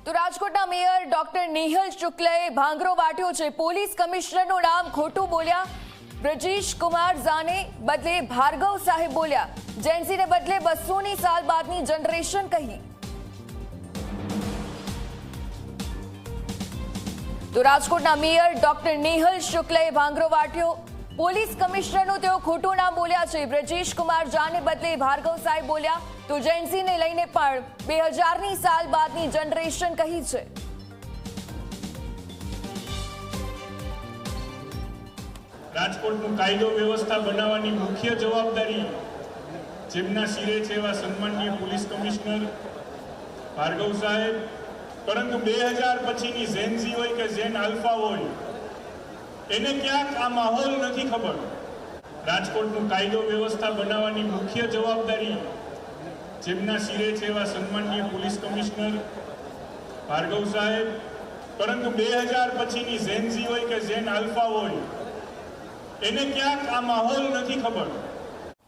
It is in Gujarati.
તો રાજકોટના મેયર ડોક્ટર નેહલ શુક્લાએ ભાંગરો વાટ્યો છે। પોલીસ કમિશનરનું નામ ખોટું બોલ્યા। બ્રજેશ કુમાર ઝાને બદલે ભાર્ગવ સાહેબ બોલ્યા। જેન્સીને બદલે 200ની સાલ બાદની જનરેશન કહી। તો રાજકોટના મેયર ડોક્ટર નેહલ શુક્લાએ ભાંગરો વાટ્યો। પોલીસ કમિશનરનું તેઓ ખોટું નામ બોલ્યા છે। બ્રજેશ કુમાર ઝાને બદલે ભાર્ગવ સાહેબ બોલ્યા। તો જેન્સીને લઈને પણ 2000ની સાલ બાદની જનરેશન કહી છે। રાજકોટનું કાયદો વ્યવસ્થા બનાવવાની મુખ્ય જવાબદારી જેમના શિરે છે એવા સન્માનીય પોલીસ કમિશનર ભાર્ગવ સાહેબ, પરંતુ 2000 પછીની ઝેનઝી હોય કે ઝેન આલ્ફા હોય, એને ક્યાંક આ માહોલ નથી ખબર। રાજકોટનું કાયદો વ્યવસ્થા બનાવવાની મુખ્ય જવાબદારી જેમના શિરે છે એવા સન્માનીય પોલીસ કમિશનર ભાર્ગવ સાહેબ, પરંતુ 2000 પછીની ઝેનઝી હોય કે ઝેન આલ્ફા હોય, એને ક્યાંક આ માહોલ નથી ખબર।